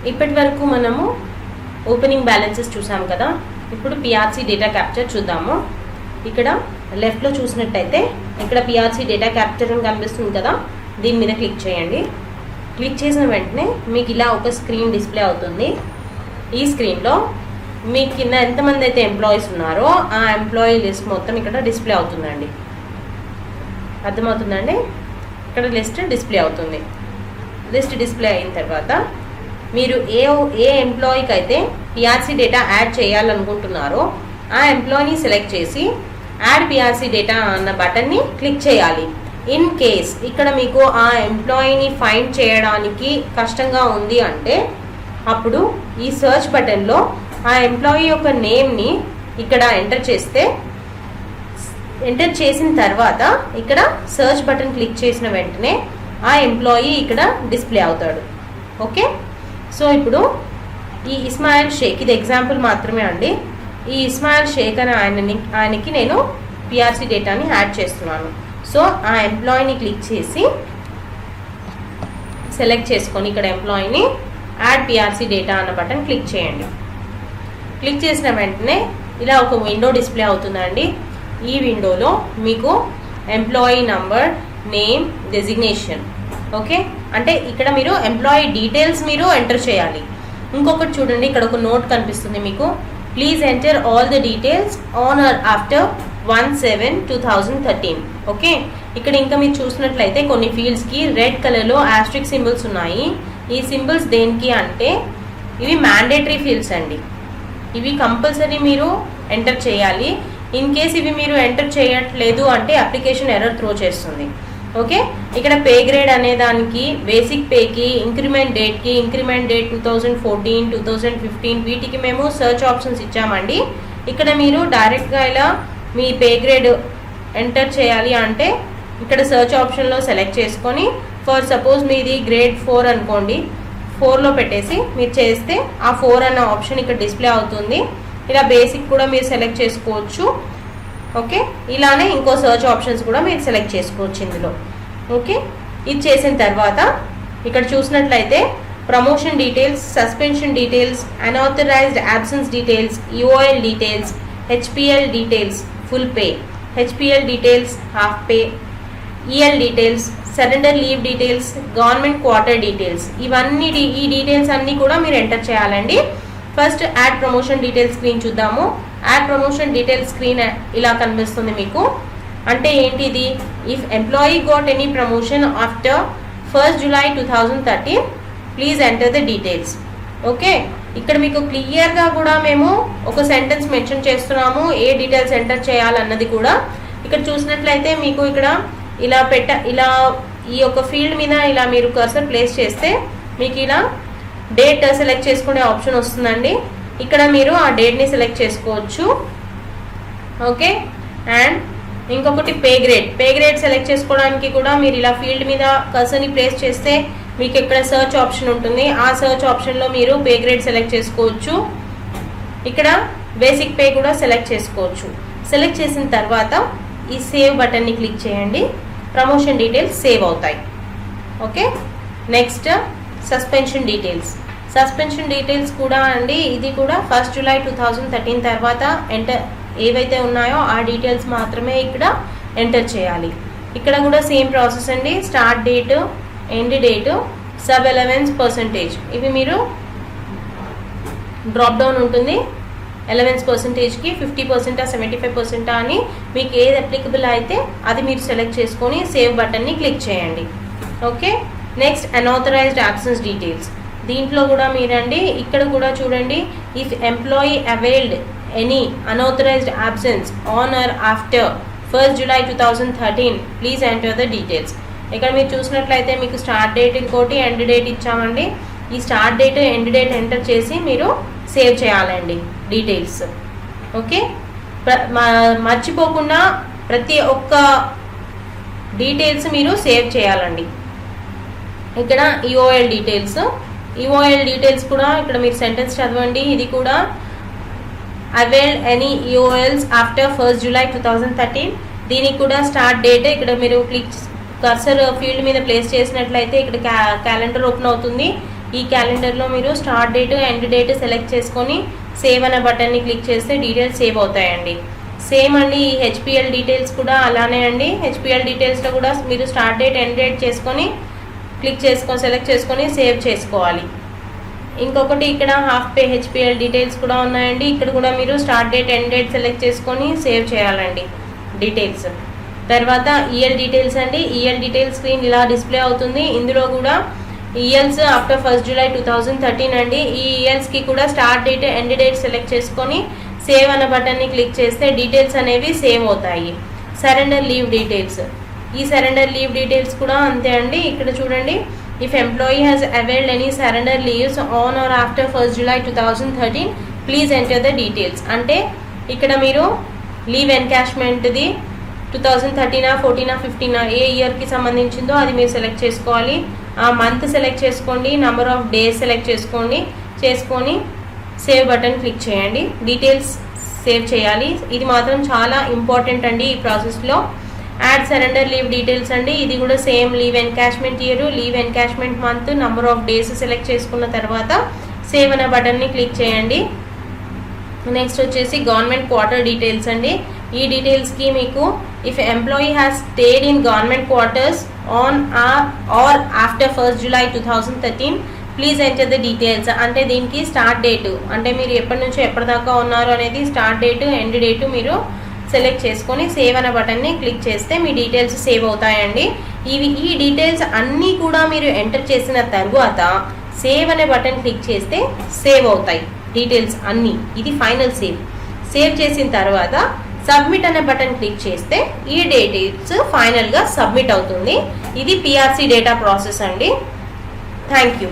ఇప్పటి వరకు మనము ఓపెనింగ్ బ్యాలెన్సెస్ చూసాము కదా. ఇప్పుడు పిఆర్సీ డేటా క్యాప్చర్ చూద్దాము. ఇక్కడ లెఫ్ట్లో చూసినట్టయితే ఇక్కడ పిఆర్సీ డేటా క్యాప్చర్ అని కనిపిస్తుంది కదా, దీని మీద క్లిక్ చేయండి. క్లిక్ చేసిన వెంటనే మీకు ఇలా ఒక స్క్రీన్ డిస్ప్లే అవుతుంది. ఈ స్క్రీన్లో మీ కింద ఎంతమంది అయితే ఎంప్లాయీస్ ఉన్నారో ఆ ఎంప్లాయీ లిస్ట్ మొత్తం ఇక్కడ డిస్ప్లే అవుతుందండి. అర్థమవుతుందండి? ఇక్కడ లిస్ట్ డిస్ప్లే అవుతుంది. లిస్ట్ డిస్ప్లే అయిన తర్వాత మీరు ఏ ఎంప్లాయీకి అయితే పిఆర్సీ డేటా యాడ్ చేయాలనుకుంటున్నారో ఆ ఎంప్లాయీని సెలెక్ట్ చేసి యాడ్ పిఆర్సీ డేటా అన్న బటన్ని క్లిక్ చేయాలి. ఇన్ కేస్ ఇక్కడ మీకు ఆ ఎంప్లాయీని ఫైండ్ చేయడానికి కష్టంగా ఉంది అంటే అప్పుడు ఈ సర్చ్ బటన్లో ఆ ఎంప్లాయీ యొక్క నేమ్ని ఇక్కడ ఎంటర్ చేస్తే, ఎంటర్ చేసిన తర్వాత ఇక్కడ సర్చ్ బటన్ క్లిక్ చేసిన వెంటనే ఆ ఎంప్లాయీ ఇక్కడ డిస్ప్లే అవుతాడు. ఓకే, సో ఇప్పుడు ఈ ఇస్మాయిల్ షేక్, ఇది ఎగ్జాంపుల్ మాత్రమే అండి. ఈ ఇస్మాయిల్ షేక్ అనే ఆయనకి నేను పిఆర్సీ డేటాని యాడ్ చేస్తున్నాను. సో ఆ ఎంప్లాయీని క్లిక్ చేసి సెలెక్ట్ చేసుకొని ఇక్కడ ఎంప్లాయీని యాడ్ పిఆర్సీ డేటా అన్న బటన్ క్లిక్ చేయండి. క్లిక్ చేసిన వెంటనే ఇలా ఒక విండో డిస్ప్లే అవుతుందండి. ఈ విండోలో మీకు employee number, name, designation, okay, అంటే ఇక్కడ మీరు ఎంప్లాయీ డీటెయిల్స్ మీరు ఎంటర్ చేయాలి. ఇంకొకటి చూడండి, ఇక్కడ ఒక నోట్ కనిపిస్తుంది మీకు, please enter all the details on or after 1/7/2013. Okay, ఇక్కడ ఇంకా మీరు చూసినట్లయితే కొన్ని ఫీల్డ్స్కి రెడ్ కలర్లో ఆస్ట్రిక్ సింబల్స్ ఉన్నాయి. ఈ సింబల్స్ దేనికి అంటే ఇవి మ్యాండేటరీ ఫీల్డ్స్ అండి. ఇవి కంపల్సరీ మీరు ఎంటర్ చేయాలి. ఇన్ కేస్ ఇవి మీరు ఎంటర్ చేయట్లేదు అంటే అప్లికేషన్ ఎర్రర్ త్రో చేస్తుంది. ఓకే, ఇక్కడ పే గ్రేడ్ అనే దానికి, బేసిక్ పేకి, ఇంక్రిమెంట్ డేట్కి, ఇంక్రిమెంట్ డేట్ 2014, 2015 వీటికి మేము సర్చ్ ఆప్షన్స్ ఇచ్చామండి. ఇక్కడ మీరు డైరెక్ట్గా ఇలా మీ పే గ్రేడ్ ఎంటర్ చేయాలి అంటే ఇక్కడ సర్చ్ ఆప్షన్లో సెలెక్ట్ చేసుకొని, ఫర్ సపోజ్ మీది గ్రేడ్ 4 అనుకోండి, 4లో పెట్టేసి మీరు చేస్తే ఆ 4 అన్న ఆప్షన్ ఇక్కడ డిస్ప్లే అవుతుంది. ఇలా బేసిక్ కూడా మీరు సెలెక్ట్ చేసుకోవచ్చు. ఓకే, ఇలానే ఇంకో సర్చ్ ఆప్షన్స్ కూడా మీరు సెలెక్ట్ చేసుకోవచ్చు ఇందులో. ఓకే, ఇది చేసిన తర్వాత ఇక్కడ చూసినట్లయితే promotion details, suspension details, unauthorized absence details, EOL details, HPL details, full pay, HPL details, half pay, EL details, surrender leave details, government quarter details, ఇవన్నీ ఈ డీటెయిల్స్ అన్నీ కూడా మీరు ఎంటర్ చేయాలండి. First add promotion details screen చూద్దాము. Add promotion details screen ఇలా కనిపిస్తుంది మీకు. అంటే ఏంటి ఇది? If employee got any promotion after 1st July 2013 please enter the details. Okay, ఇక్కడ మీకు క్లియర్గా కూడా మేము ఒక సెంటెన్స్ మెన్షన్ చేస్తున్నాము ఏ డీటెయిల్స్ ఎంటర్ చేయాలన్నది కూడా. ఇక్కడ చూసినట్లయితే మీకు ఇక్కడ ఇలా ఈ యొక్క ఫీల్డ్ మీద ఇలా మీరు కర్సర్ ప్లేస్ చేస్తే మీకు ఇలా డేట్ సెలెక్ట్ చేసుకునే ఆప్షన్ వస్తుందండి. ఇక్కడ మీరు ఆ డేట్ని సెలెక్ట్ చేసుకోవచ్చు. ఓకే, అండ్ ఇంకొకటి పే గ్రేడ్ సెలెక్ట్ చేసుకోవడానికి కూడా మీరు ఇలా ఫీల్డ్ మీద కర్సర్ని ప్లేస్ చేస్తే మీకు ఇక్కడ సర్చ్ ఆప్షన్ ఉంటుంది. ఆ సర్చ్ ఆప్షన్లో మీరు పే గ్రేడ్ సెలెక్ట్ చేసుకోవచ్చు. ఇక్కడ బేసిక్ పే కూడా సెలెక్ట్ చేసుకోవచ్చు. సెలెక్ట్ చేసిన తర్వాత ఈ సేవ్ బటన్ని క్లిక్ చేయండి. ప్రమోషన్ డీటెయిల్స్ సేవ్ అవుతాయి. ఓకే, నెక్స్ట్ సస్పెన్షన్ డీటెయిల్స్ కూడా అండి. ఇది కూడా 1st July 2013 తర్వాత ఏవైతే ఉన్నాయో ఆ డీటెయిల్స్ మాత్రమే ఇక్కడ ఎంటర్ చేయాలి. ఇక్కడ కూడా సేమ్ ప్రాసెస్ అండి. Start date, end date, sub allowance percentage, ఇవి మీరు డ్రాప్ డౌన్ ఉంటుంది. అలవెన్స్ పర్సంటేజ్కి 50% 75% అని మీకు ఏది అప్లికబుల్ అయితే అది మీరు సెలెక్ట్ చేసుకొని సేవ్ బటన్ని క్లిక్ చేయండి. Okay, next unauthorised absence details. దీంట్లో కూడా మీరండి ఇక్కడ కూడా చూడండి, if employee availed any unauthorised absence on or after 1st July 2013 please enter the details. ఇక్కడ మీరు చూసినట్లయితే మీకు స్టార్ట్ డేట్ ఇంకోటి, ఎండ్ డేట్ ఇచ్చామండి. ఈ start date, end date enter చేసి మీరు సేవ్ చేయాలండి డీటెయిల్స్. ఓకే, మర్చిపోకుండా ప్రతి ఒక్క డీటెయిల్స్ మీరు సేవ్ చేయాలండి. ఇక్కడ ఈఓఎల్ డీటెయిల్స్ కూడా ఇక్కడ మీరు సెంటెన్స్ చదవండి. ఇది కూడా availed any EOLs after 1st July 2013. దీనికి కూడా స్టార్ట్ డేట్ ఇక్కడ మీరు కర్సర్ ఫీల్డ్ మీద ప్లేస్ చేసినట్లయితే ఇక్కడ క్యాలెండర్ ఓపెన్ అవుతుంది. ఈ క్యాలెండర్లో మీరు start date end date select చేసుకొని సేవ్ అనే బటన్ని క్లిక్ చేస్తే డీటెయిల్స్ సేవ్ అవుతాయండి. సేమ్ అండి ఈ హెచ్పిఎల్ డీటెయిల్స్ కూడా అలానే అండి. హెచ్పిఎల్ డీటెయిల్స్లో కూడా మీరు స్టార్ట్ డేట్ ఎండ్ డేట్ చేసుకొని సెలెక్ట్ చేసుకొని సేవ్ చేసుకోవాలి. ఇంకొకటి ఇక్కడ హాఫ్ పే హెచ్పిఎల్ డీటెయిల్స్ కూడా ఉన్నాయండి. ఇక్కడ కూడా మీరు start date end date select చేసుకొని సేవ్ చేయాలండి డీటెయిల్స్. తర్వాత ఈఎల్ డీటెయిల్స్ అండి. ఈఎల్ డీటెయిల్స్ స్క్రీన్ ఇలా డిస్ప్లే అవుతుంది. ఇందులో కూడా ఈఎల్స్ ఆఫ్టర్ 1 జూలై 2013 అండి. ఈ ఈఎల్స్కి కూడా start date end date select చేసుకొని సేవ్ అన్న బటన్ని క్లిక్ చేస్తే డీటెయిల్స్ అనేవి సేవ్ అవుతాయి. సరెండర్ లీవ్ డీటెయిల్స్, ఈ సరెండర్ లీవ్ డీటెయిల్స్ కూడా అంతే అండి. ఇక్కడ చూడండి, if employee has availed any surrender leaves on or after 1 July 2013 please enter the details. అంటే ఇక్కడ మీరు లీవ్ ఎన్కాష్మెంట్ది 2013, 14, 15 ఏ ఇయర్కి సంబంధించిందో అది మీరు సెలెక్ట్ చేసుకోవాలి. ఆ మంత్ సెలెక్ట్ చేసుకోండి, నెంబర్ ఆఫ్ డేస్ సెలెక్ట్ చేసుకొని సేవ్ బటన్ క్లిక్ చేయండి. డీటెయిల్స్ సేవ్ చేయాలి. ఇది మాత్రం చాలా ఇంపార్టెంట్ అండి ఈ ప్రాసెస్లో. యాడ్ సరెండర్ లీవ్ డీటెయిల్స్ అండి. ఇది కూడా same leave encashment year, leave encashment month, number of days select చేసుకున్న తర్వాత సేవ్ అనే బటన్ని క్లిక్ చేయండి. నెక్స్ట్ వచ్చేసి గవర్నమెంట్ క్వార్టర్ డీటెయిల్స్ అండి. ఈ డీటెయిల్స్కి మీకు if employee has stayed in government quarters on or after 1 July 2013 please enter the details. అంటే దీనికి స్టార్ట్ డేటు, అంటే మీరు ఎప్పటి నుంచి ఎప్పటిదాకా ఉన్నారు అనేది స్టార్ట్ డేటు ఎండ్ డేటు మీరు సెలెక్ట్ చేసుకొని సేవ్ అనే బటన్ని క్లిక్ చేస్తే మీ డీటెయిల్స్ సేవ్ అవుతాయండి. ఈ డీటెయిల్స్ అన్నీ కూడా మీరు ఎంటర్ చేసిన తర్వాత సేవ్ అనే బటన్ క్లిక్ చేస్తే సేవ్ అవుతాయి డీటెయిల్స్ అన్నీ. ఇది ఫైనల్ సేవ్ చేసిన తర్వాత సబ్మిట్ అనే బటన్ క్లిక్ చేస్తే ఈ డీటెయిల్స్ ఫైనల్గా సబ్మిట్ అవుతుంది. ఇది పిఆర్సి డేటా ప్రాసెస్ అండి. Thank you.